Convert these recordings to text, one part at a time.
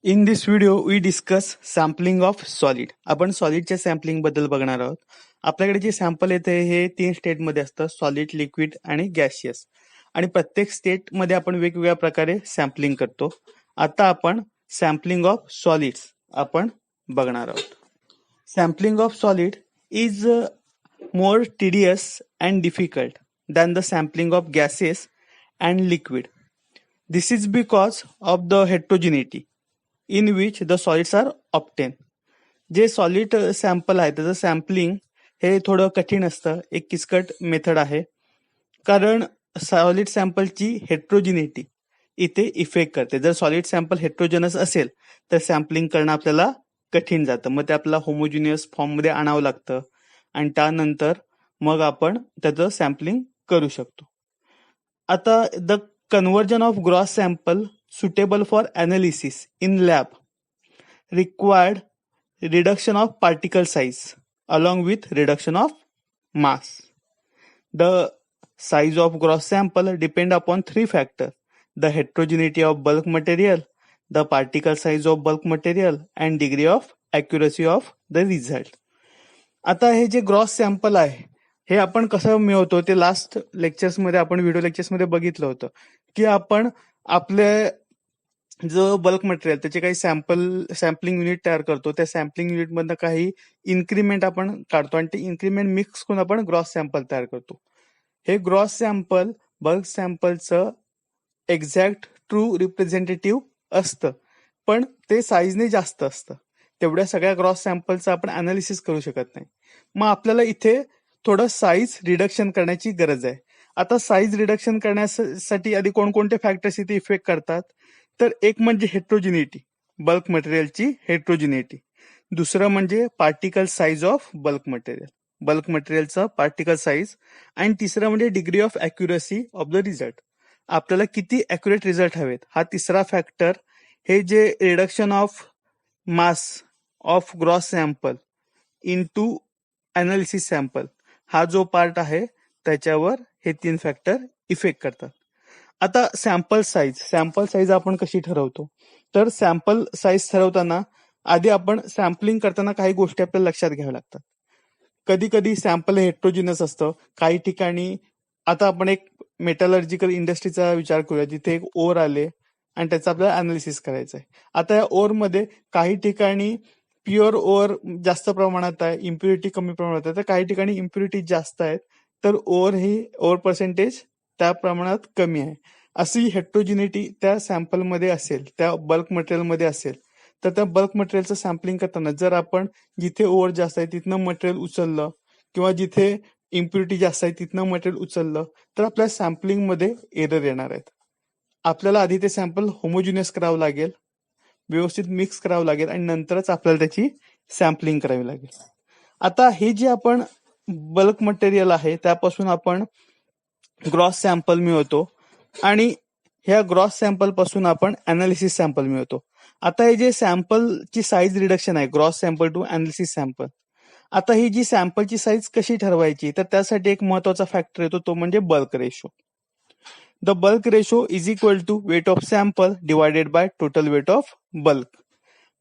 In this video we discuss sampling of solid. आपण सॉलिडच्या sampling बद्दल बघणार आहोत. आपल्याकडे जे सॅम्पल येते हे 3 स्टेटमध्ये असतं, सॉलिड, लिक्विड आणि गॅशियस. आणि प्रत्येक स्टेटमध्ये आपण वेगवेगळ्या प्रकारे सॅम्पलिंग करतो. आता आपण सॅम्पलिंग ऑफ सॉलिड्स आपण बघणार आहोत. Sampling of solid is more tedious and difficult than the sampling of gases and liquid. This is because of the heterogeneity in which the solids are obtained. जे solid sample आहे त्याचं sampling हे थोडं कठीण असतं, एक किचकट मेथड आहे, कारण सॉलिड सॅम्पलची हेट्रोजिनिटी इथे इफेक्ट करते. जर सॉलिड सॅम्पल हेट्रोजनस असेल तर सॅम्पलिंग करणं आपल्याला कठीण जातं, मग ते आपल्याला होमोजिनियस फॉर्ममध्ये आणावं लागतं आणि त्यानंतर मग आपण त्याचं सॅम्पलिंग करू शकतो. आता the conversion of gross sample suitable for analysis in lab required reduction of particle size along with reduction of mass. The size of gross sample depend upon 3 factors: the heterogeneity of bulk material, the particle size of bulk material and degree of accuracy of the result. आता हे जे gross sample आहे हे आपण कसं मिळवतो ते last लेक्चर्समध्ये आपण व्हिडिओ लेक्चर्समध्ये बघितलं होतं की आपण आपले जो बल्क मटेरियल त्याचे काही सॅम्पलिंग युनिट तयार करतो, त्या सॅम्पलिंग युनिट मधनं काही इन्क्रीमेंट आपण काढतो आणि ते इन्क्रीमेंट मिक्स करून आपण ग्रॉस सॅम्पल तयार करतो. हे ग्रॉस सॅम्पल बल्क सॅम्पलचं एक्झॅक्ट ट्रू रिप्रेझेंटेटिव्ह असतं, पण ते साईजने जास्त असतं. तेवढ्या सगळ्या ग्रॉस सॅम्पलचं आपण अनालिसिस करू शकत नाही. मग आपल्याला इथे थोडं साईज रिडक्शन करण्याची गरज आहे. आता साईज रिडक्शन करण्यासाठी आधी कोणकोणते फॅक्टर्स इथे इफेक्ट करतात, तर एक म्हणजे हेट्रोजिनिटी, बल्क मटेरियलची हेट्रोजिनिटी. दुसरं म्हणजे particle size of bulk material, bulk मटेरियलचं पार्टिकल साईज. आणि तिसरं म्हणजे degree of accuracy of the result, आपल्याला किती अॅक्युरेट रिझल्ट हवेत. हा तिसरा फॅक्टर हे जे reduction of mass of gross sample into analysis sample हा जो पार्ट आहे त्याच्यावर हे 3 फॅक्टर इफेक्ट करतात. आता सॅम्पल साईज आपण कशी ठरवतो, तर सॅम्पल साईज ठरवताना आधी आपण सॅम्पलिंग करताना काही गोष्टी आपल्याला लक्षात घ्याव्या लागतात. कधी कधी सॅम्पल हेट्रोजिनस असतं. काही ठिकाणी आता आपण एक मेटलर्जिकल इंडस्ट्रीचा विचार करूया, जिथे एक ओर आले आणि त्याचं आपल्याला अनालिसिस करायचं आहे. आता या ओरमध्ये काही ठिकाणी प्युअर ओर जास्त प्रमाणात आहे, इम्प्युरिटी कमी प्रमाणात आहे, तर काही ठिकाणी इम्प्युरिटी जास्त आहेत, तर ओर पर्सेंटेज त्या प्रमाणात कमी आहे. अशी हेट्रोजिनिटी त्या सॅम्पलमध्ये असेल, त्या बल्क मटेरियलमध्ये असेल, तर त्या बल्क मटेरियलचं सॅम्पलिंग करताना जर आपण जिथे ओव्हर जास्त आहे तिथनं मटेरियल उचललं किंवा जिथे इम्प्युरिटी जास्त आहे तिथनं मटेरियल उचललं तर आपल्या सॅम्पलिंगमध्ये एरर येणार आहेत. आपल्याला आधी ते सॅम्पल होमोजिनियस करावं लागेल, व्यवस्थित मिक्स करावं लागेल आणि नंतरच आपल्याला त्याची सॅम्पलिंग करावी लागेल. आता हे जे आपण बल्क मटेरियल आहे त्यापासून आपण ग्रॉस सॅम्पल मिळवतो आणि ह्या ग्रॉस सॅम्पल पासून आपण अनालिसिस सॅम्पल मिळवतो. आता हे जे सॅम्पलची साईज रिडक्शन आहे, gross sample to analysis sample, आता ही जी सॅम्पलची साईज कशी ठरवायची, तर त्यासाठी एक महत्वाचा फॅक्टर येतो, तो म्हणजे bulk ratio. The bulk ratio is equal to weight of sample divided by total weight of bulk.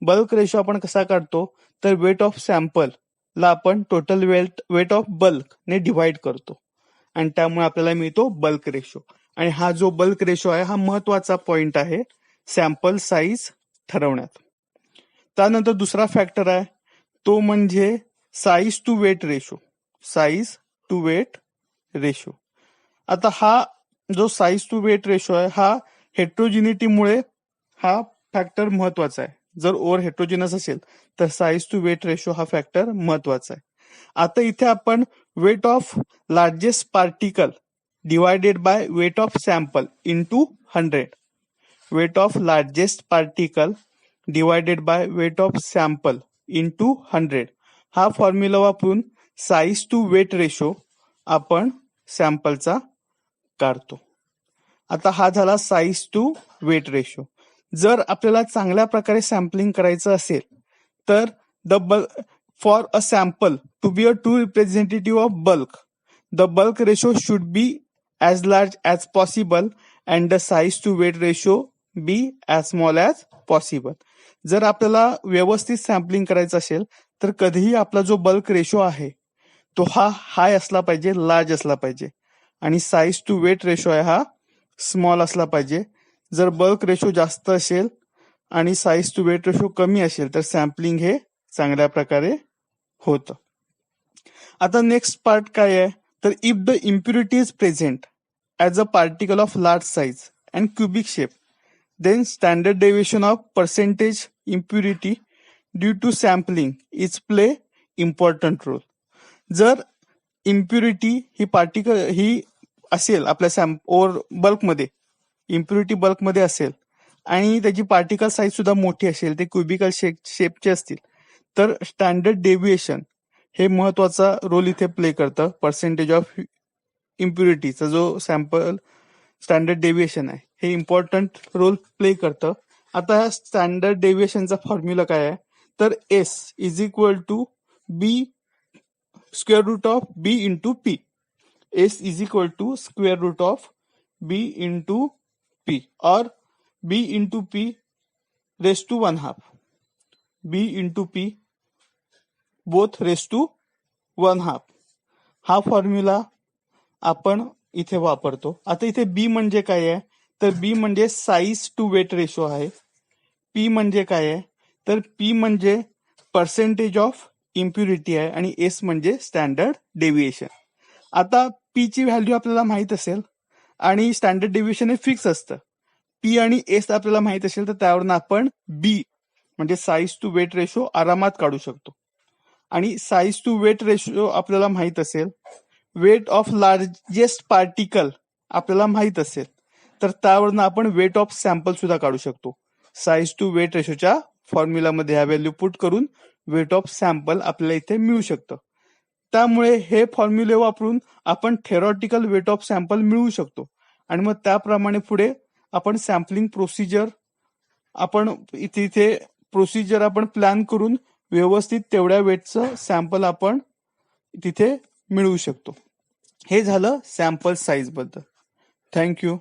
Bulk ratio आपण कसा काढतो, तर वेट ऑफ सॅम्पल ला आपण टोटल वेट ऑफ बल्क ने डिवाइड करतो आणि त्यामुळे आपल्याला मिळतो बल्क रेशो. आणि हा जो बल्क रेशो आहे हा महत्वाचा पॉइंट आहे सॅम्पल साईज ठरवण्यात. त्यानंतर दुसरा फॅक्टर आहे तो म्हणजे size to weight ratio. Size to weight ratio, आता हा जो साईज टू वेट रेशो आहे हा हेट्रोजिनिटीमुळे हा फॅक्टर महत्वाचा आहे. जर ओव्हर हेट्रोजिनस असेल तर साईज टू वेट रेशो हा फॅक्टर महत्वाचा आहे. आता इथे आपण weight of largest particle divided by weight of sample into 100, weight of largest particle divided by weight of sample into 100 हा फॉर्म्युला वापरून साईज टू वेट रेशो आपण सॅम्पलचा काढतो. आता हा झाला साईज टू वेट रेशो. जर आपल्याला चांगल्या प्रकारे सॅम्पलिंग करायचं असेल तर for a sample to be a true representative of bulk, the bulk ratio should be as large as possible and the size to weight ratio be as small as possible. जर आपल्याला व्यवस्थित sampling करायचं असेल तर कधीही आपला जो bulk ratio आहे तो हा हाय असला पाहिजे, लार्ज असला पाहिजे, आणि साईज टू वेट रेशो आहे हा स्मॉल असला पाहिजे. जर बल्क रेशो जास्त असेल आणि साईज टू वेट रेशो कमी असेल तर सॅम्पलिंग हे चांगल्या प्रकारे होतं. आता नेक्स्ट पार्ट काय आहे तर if the impurity is present as a particle of large size and cubic shape then standard deviation of percentage impurity due to sampling is play important role. जर इम्प्युरिटी ही particle ही असेल आपल्या or बल्कमध्ये, impurity बल्कमध्ये असेल आणि त्याची particle size सुद्धा मोठी असेल, ते क्युबिकल शेपचे असतील, तर स्टँडर्ड डेव्हिएशन हे महत्वाचा रोल इथे प्ले करतं. पर्सेंटेज ऑफ इम्प्युरिटीचा जो सॅम्पल स्टँडर्ड डेव्हिएशन आहे हे इम्पॉर्टंट रोल प्ले करतं. आता ह्या स्टँडर्ड डेव्हिएशनचा फॉर्म्युला काय आहे तर S is equal to B square root of B into P. S is equal to square root of B into P और B into P raise to 1/2. B into P both raise to 1/2. हा formula आपण इथे वापरतो. आता इथे बी म्हणजे काय आहे तर बी म्हणजे साईज टू वेट रेशो आहे. पी म्हणजे काय आहे तर पी म्हणजे पर्सेंटेज ऑफ इम्प्युरिटी आहे आणि एस म्हणजे स्टँडर्ड डेव्हिएशन. आता पी ची व्हॅल्यू आपल्याला माहित असेल आणि स्टँडर्ड डेव्हिएशन हे फिक्स असतं. पी आणि एस आपल्याला माहित असेल तर त्यावरून आपण बी म्हणजे साईज टू वेट रेशो आरामात काढू शकतो. आणि साईज टू वेट रेशो आपल्याला माहित असेल, वेट ऑफ लार्जेस्ट पार्टिकल आपल्याला माहित असेल तर त्यावरून आपण वेट ऑफ सॅम्पल सुद्धा काढू शकतो. साईज टू वेट रेशोच्या फॉर्म्युलामध्ये ह्या व्हॅल्यू पुट करून वेट ऑफ सॅम्पल आपल्याला इथे मिळू शकतं. त्यामुळे हे फॉर्म्युले वापरून आपण थेरॉटिकल वेट ऑफ सॅम्पल मिळवू शकतो आणि मग त्याप्रमाणे पुढे आपण सॅम्पलिंग प्रोसिजर आपण इथे प्रोसिजर आपण प्लॅन करून व्यवस्थित तेवढ्या वेटचं सॅम्पल आपण तिथे मिळवू शकतो. हे झालं सॅम्पल साईज बद्दल. थँक्यू.